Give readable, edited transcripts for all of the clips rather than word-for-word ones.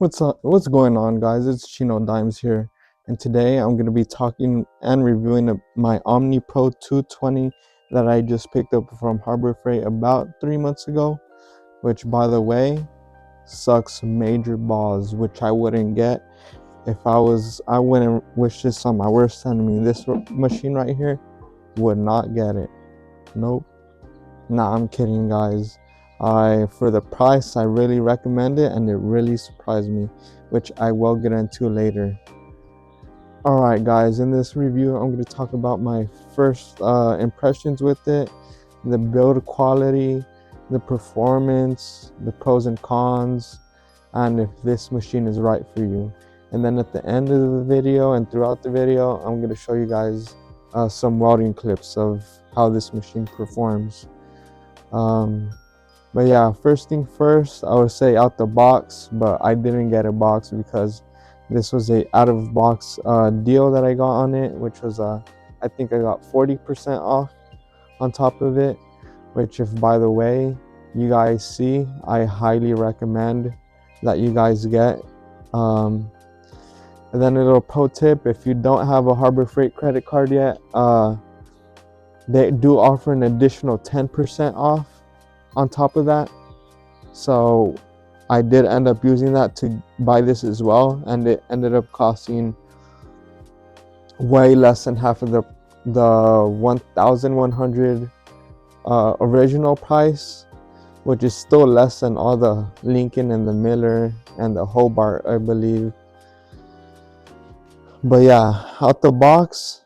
What's up? What's going on, guys? It's Chino Dimes here, and today I'm going to be talking and reviewing my Omnipro 220 that I just picked up from Harbor Freight about 3 months ago, which, by the way, sucks major balls, which I wouldn't get if I wouldn't wish this on my worst enemy. This machine right here would not get it. Nope. Nah, I'm kidding, guys. For the price, I really recommend it, and it really surprised me, which I will get into later. Alright, guys, in this review, I'm going to talk about my first impressions with it, the build quality, the performance, the pros and cons, and if this machine is right for you. And then at the end of the video and throughout the video, I'm going to show you guys some welding clips of how this machine performs. But yeah, first thing first, I would say out the box, but I didn't get a box because this was a out of box deal that I got on it, which was I think I got 40% off on top of it, which, if by the way you guys see, I highly recommend that you guys get. And then a little pro tip: if you don't have a Harbor Freight credit card yet, they do offer an additional 10% off on top of that. So I did end up using that to buy this as well, and it ended up costing way less than half of the 1,100 original price, which is still less than all the Lincoln and the Miller and the Hobart, I believe. But yeah, out the box,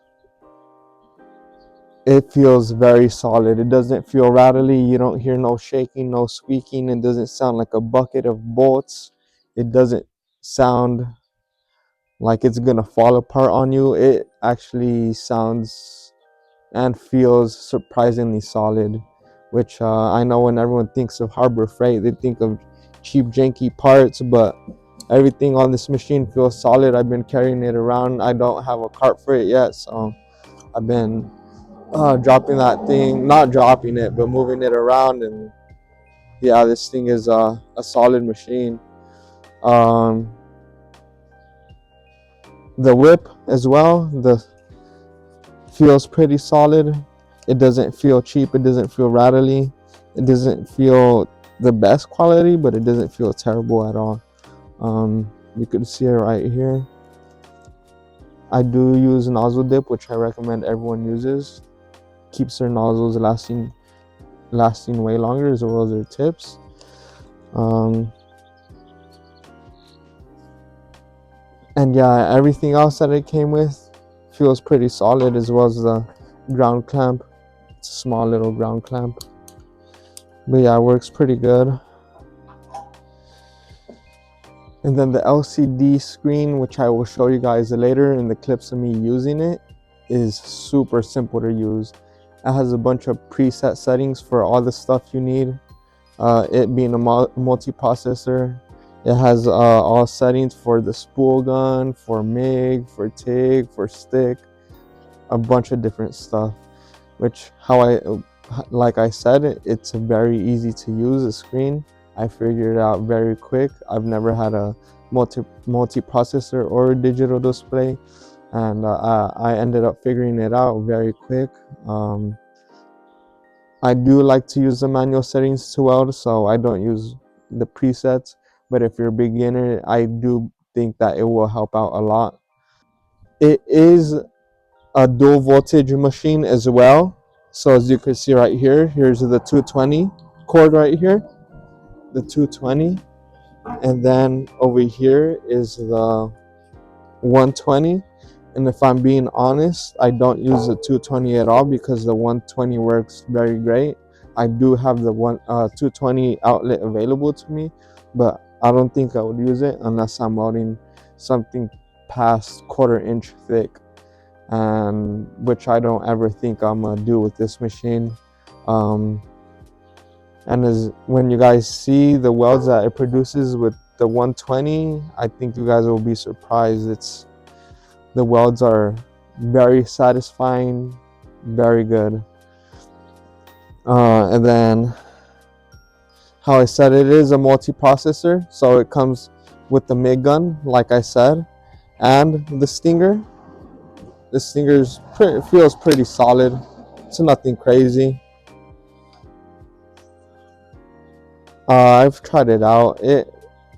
it feels very solid. It doesn't feel rattly. You don't hear no shaking, no squeaking. It doesn't sound like a bucket of bolts. It doesn't sound like it's gonna fall apart on you. It actually sounds and feels surprisingly solid, which I know when everyone thinks of Harbor Freight, they think of cheap, janky parts, but everything on this machine feels solid. I've been carrying it around. I don't have a cart for it yet, so I've been dropping that thing, not dropping it, but moving it around. And yeah, this thing is a solid machine. The whip as well, feels pretty solid. It doesn't feel cheap. It doesn't feel rattly. It doesn't feel the best quality, but it doesn't feel terrible at all. You can see it right here. I do use nozzle dip, which I recommend everyone uses. Keeps their nozzles lasting way longer, as well as their tips. And yeah, everything else that it came with feels pretty solid, as well as the ground clamp. It's a small little ground clamp, but yeah, it works pretty good. And then the LCD screen, which I will show you guys later in the clips of me using it, is super simple to use. It has a bunch of preset settings for all the stuff you need. It being a multi-processor, it has all settings for the spool gun, for MIG, for TIG, for stick, a bunch of different stuff. Which, like I said, it's very easy to use a screen. I figured it out very quick. I've never had a multi-processor or a digital display, and I ended up figuring it out very quick. I do like to use the manual settings to weld, so I don't use the presets. But if you're a beginner, I do think that it will help out a lot. It is a dual voltage machine as well. So as you can see right here, here's the 220 cord right here, the 220. And then over here is the 120. And if I'm being honest, I don't use the 220 at all because the 120 works very great. I do have the 220 outlet available to me, but I don't think I would use it unless I'm welding something past 1/4 inch thick, and which I don't ever think I'm gonna do with this machine. And as when you guys see the welds that it produces with the 120, I think you guys will be surprised. The welds are very satisfying, very good. And then, how I said, it is a multi-processor, so it comes with the MIG gun, like I said, and the Stinger. The Stinger's feels pretty solid. It's nothing crazy. I've tried it out. It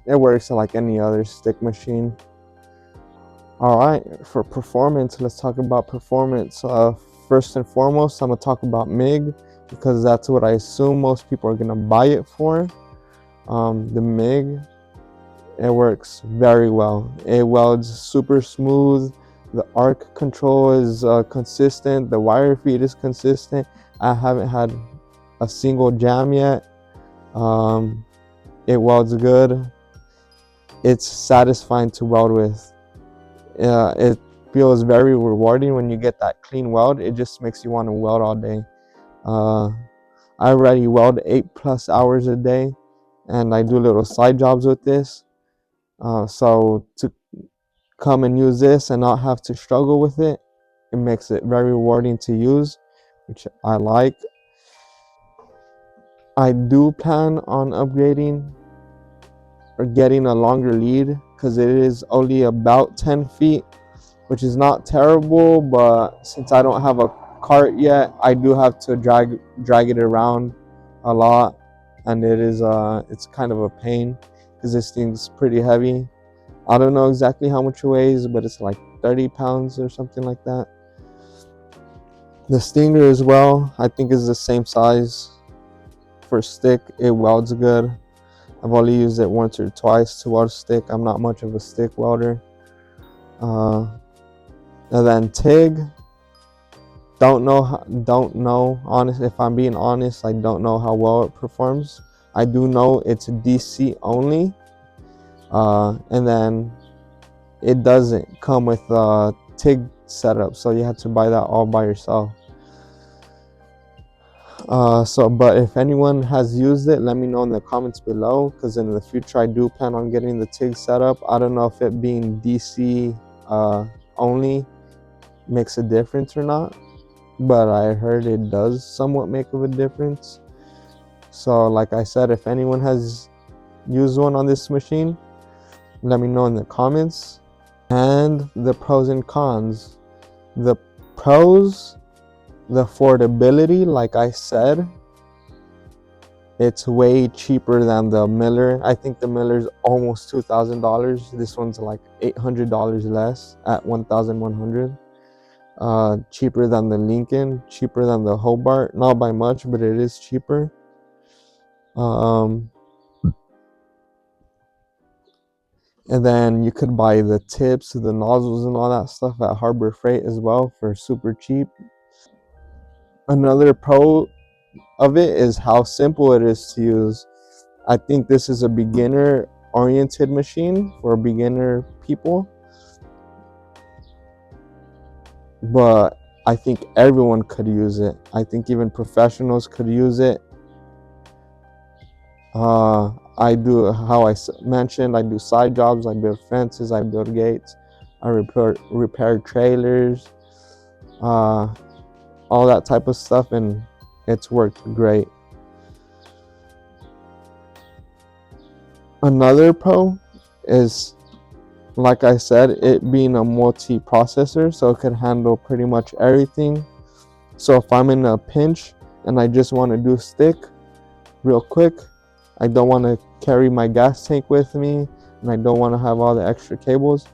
works like any other stick machine. All right, for performance, let's talk about performance. First and foremost, I'm gonna talk about MIG because that's what I assume most people are gonna buy it for. The MIG, it works very well. It welds super smooth. The arc control is consistent. The wire feed is consistent. I haven't had a single jam yet. It welds good. It's satisfying to weld with. It feels very rewarding when you get that clean weld. It just makes you want to weld all day. I already weld 8+ hours a day, and I do little side jobs with this. So to come and use this and not have to struggle with it, it makes it very rewarding to use, which I like. I do plan on upgrading or getting a longer lead because it is only about 10 feet, which is not terrible, but since I don't have a cart yet, I do have to drag it around a lot, and it's kind of a pain because this thing's pretty heavy. I don't know exactly how much it weighs, but it's like 30 pounds or something like that. The Stinger as well, I think is the same size for stick. It welds good. I've only used it once or twice to weld stick. I'm not much of a stick welder. And then TIG, don't know. Honest, if I'm being honest, I don't know how well it performs. I do know it's DC only, and then it doesn't come with a TIG setup, so you have to buy that all by yourself. But if anyone has used it, let me know in the comments below, because in the future I do plan on getting the TIG setup. I don't know if it being DC only makes a difference or not, but I heard it does somewhat make of a difference. So like I said, if anyone has used one on this machine, let me know in the comments. And the pros and cons. The pros, the affordability, like I said, it's way cheaper than the Miller. I think the Miller's almost $2,000. This one's like $800 less at $1,100. Cheaper than the Lincoln, cheaper than the Hobart, not by much, but it is cheaper. And then you could buy the tips, the nozzles, and all that stuff at Harbor Freight as well for super cheap. Another pro of it is how simple it is to use. I think this is a beginner oriented machine for beginner people, but I think everyone could use it. I think even professionals could use it. I do, how I mentioned, I do side jobs. I build fences, I build gates, I repair trailers, all that type of stuff, and it's worked great. Another pro is, like I said, it being a multi-processor, so it can handle pretty much everything. So if I'm in a pinch and I just want to do stick real quick, I don't want to carry my gas tank with me, and I don't want to have all the extra cables,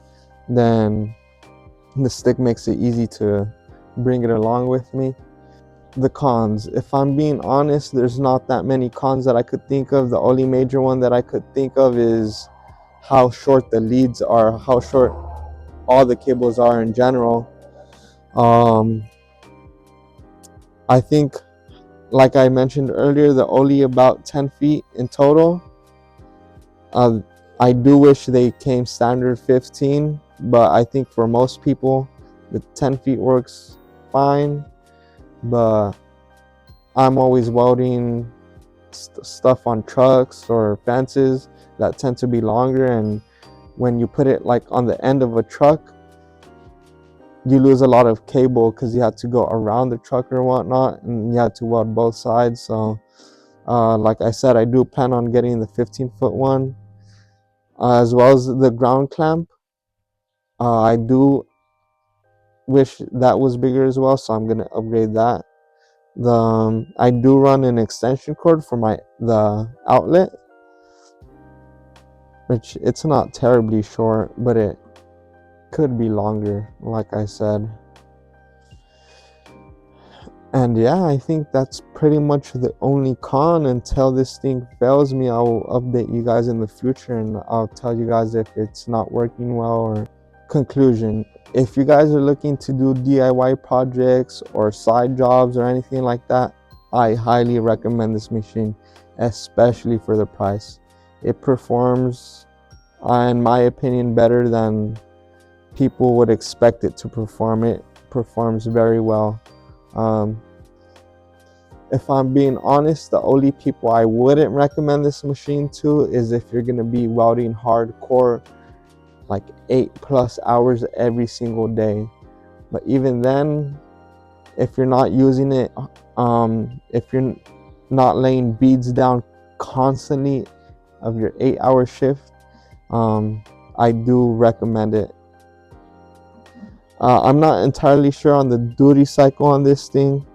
then the stick makes it easy to bring it along with me. The cons, if I'm being honest, there's not that many cons that I could think of. The only major one that I could think of is how short the leads are, how short all the cables are in general. I think, like I mentioned earlier, they're only about 10 feet in total. I do wish they came standard 15, but I think for most people the 10 feet works fine. But I'm always welding stuff on trucks or fences that tend to be longer, and when you put it like on the end of a truck, you lose a lot of cable because you have to go around the truck or whatnot, and you have to weld both sides. So like I said, I do plan on getting the 15-foot one. as well as the ground clamp. I do wish that was bigger as well, so I'm gonna upgrade that. I do run an extension cord for the outlet, which it's not terribly short, but it could be longer, like I said. And yeah, I think that's pretty much the only con. Until this thing fails me, I'll update you guys in the future, and I'll tell you guys if it's not working well. Or conclusion, if you guys are looking to do DIY projects or side jobs or anything like that, I highly recommend this machine, especially for the price. It performs, in my opinion, better than people would expect it to perform. It performs very well. If I'm being honest, the only people I wouldn't recommend this machine to is if you're going to be welding hardcore, like 8+ hours every single day. But even then, if you're not using it, if you're not laying beads down constantly of your 8-hour shift, I do recommend it. I'm not entirely sure on the duty cycle on this thing.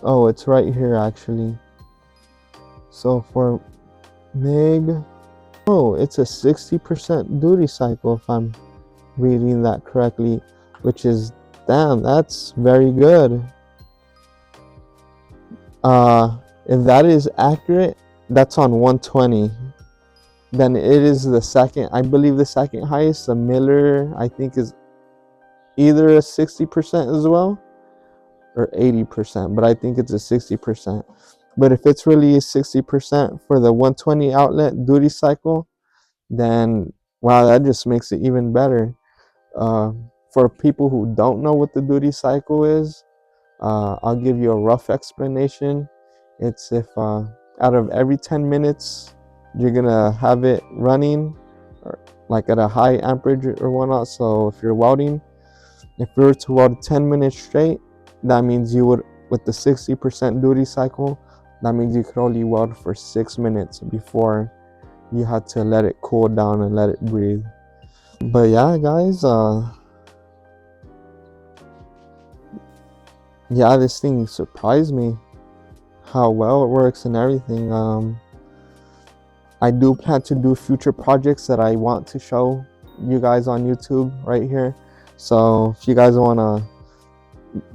Oh, it's right here actually. So for MIG, oh, it's a 60% duty cycle if I'm reading that correctly, which is, damn, that's very good. If that is accurate, that's on 120. Then it is the second, I believe the second highest. The Miller, I think, is either a 60% as well or 80%, but I think it's a 60%. But if it's really a 60% for the 120 outlet duty cycle, then wow, that just makes it even better. For people who don't know what the duty cycle is, I'll give you a rough explanation. It's if out of every 10 minutes you're gonna have it running, or like at a high amperage or whatnot. So if you're welding, if you were to weld 10 minutes straight, that means you would, with the 60% duty cycle, that means you could only weld for 6 minutes before you had to let it cool down and let it breathe. But yeah, guys, yeah, this thing surprised me how well it works and everything. I do plan to do future projects that I want to show you guys on YouTube right here. So if you guys want to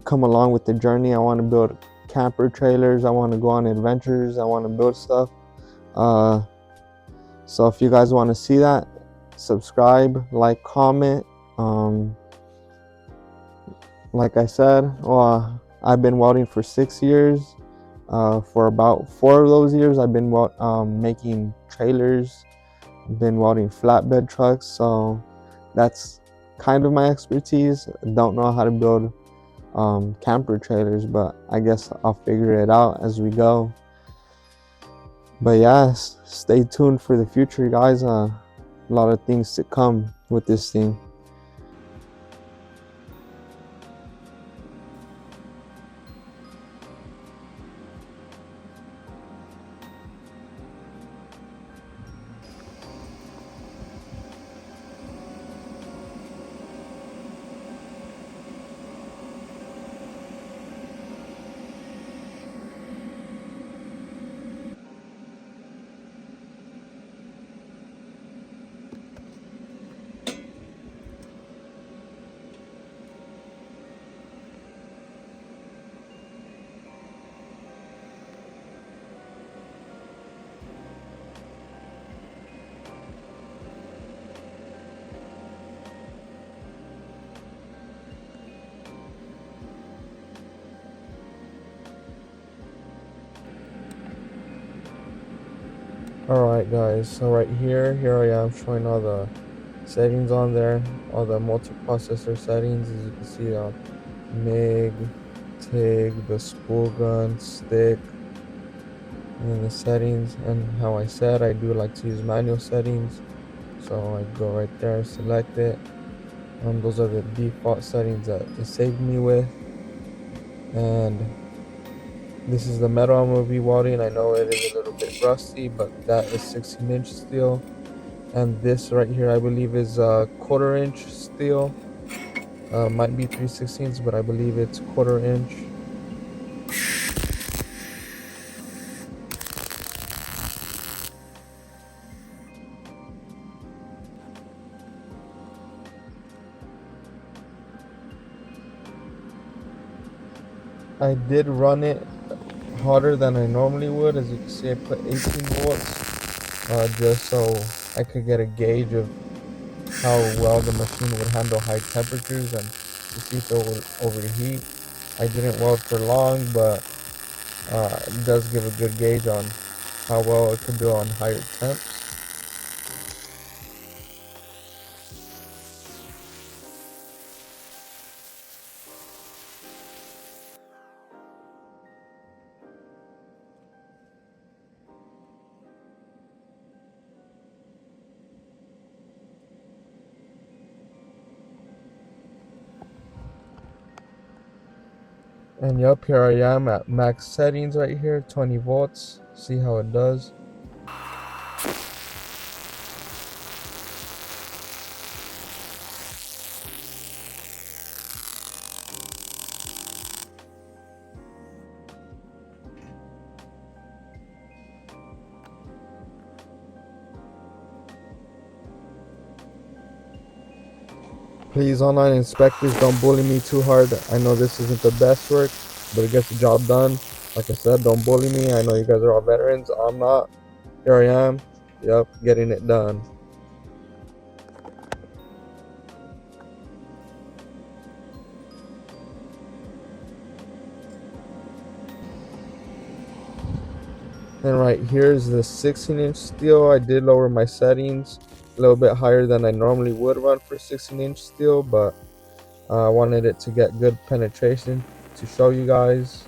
come along with the journey, I want to build camper trailers, I want to go on adventures, I want to build stuff. So if you guys want to see that, subscribe, like, comment. Like I said, I've been welding for 6 years. For about 4 of those years, I've been making trailers, been welding flatbed trucks. So that's kind of my expertise. I don't know how to build camper trailers, but I guess I'll figure it out as we go. But yeah, stay tuned for the future, guys. A lot of things to come with this thing. Alright guys, so right here I am showing all the settings on there, all the multiprocessor settings. As you can see, MIG, TIG, the spool gun, stick, and the settings. And how I said, I do like to use manual settings, so I go right there, select it. Those are the default settings that it saved me with. And This is the metal I'm going to be welding. I know it is a little bit rusty, but that is 16-inch steel. And this right here, I believe, is a 1/4-inch steel. Might be 3/16, but I believe it's 1/4 inch. I did run it hotter than I normally would. As you can see, I put 18 volts just so I could get a gauge of how well the machine would handle high temperatures and to see if it would overheat. I didn't weld for long, but it does give a good gauge on how well it could do on higher temps. And yep, here I am at max settings right here, 20 volts. See how it does. Please, online inspectors, don't bully me too hard. I know this isn't the best work, but it gets the job done. Like I said, don't bully me. I know you guys are all veterans. I'm not. Here I am. Yep, getting it done. And right here is the 16-inch steel. I did lower my settings a little bit higher than I normally would run for 16-inch steel, but I wanted it to get good penetration to show you guys.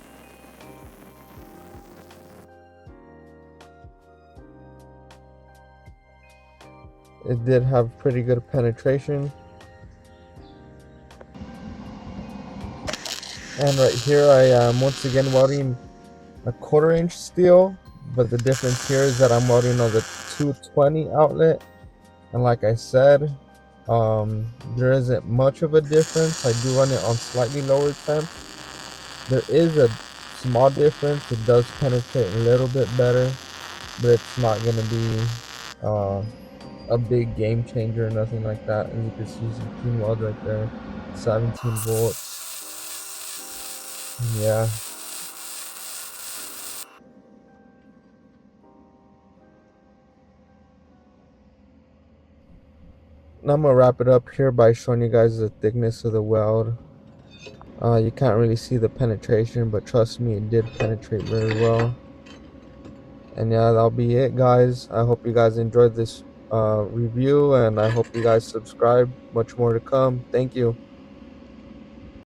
It did have pretty good penetration. And right here I am once again welding a 1/4-inch steel, but the difference here is that I'm welding on the 220 outlet. And like I said, there isn't much of a difference. I do run it on slightly lower temp. There is a small difference. It does penetrate a little bit better, but it's not going to be a big game changer or nothing like that. As you can see, some clean weld right there, 17 volts. Yeah. And I'm gonna wrap it up here by showing you guys the thickness of the weld. You can't really see the penetration, but trust me, it did penetrate very well. And yeah, that'll be it, guys. I hope you guys enjoyed this review, and I hope you guys subscribe. Much more to come. Thank you.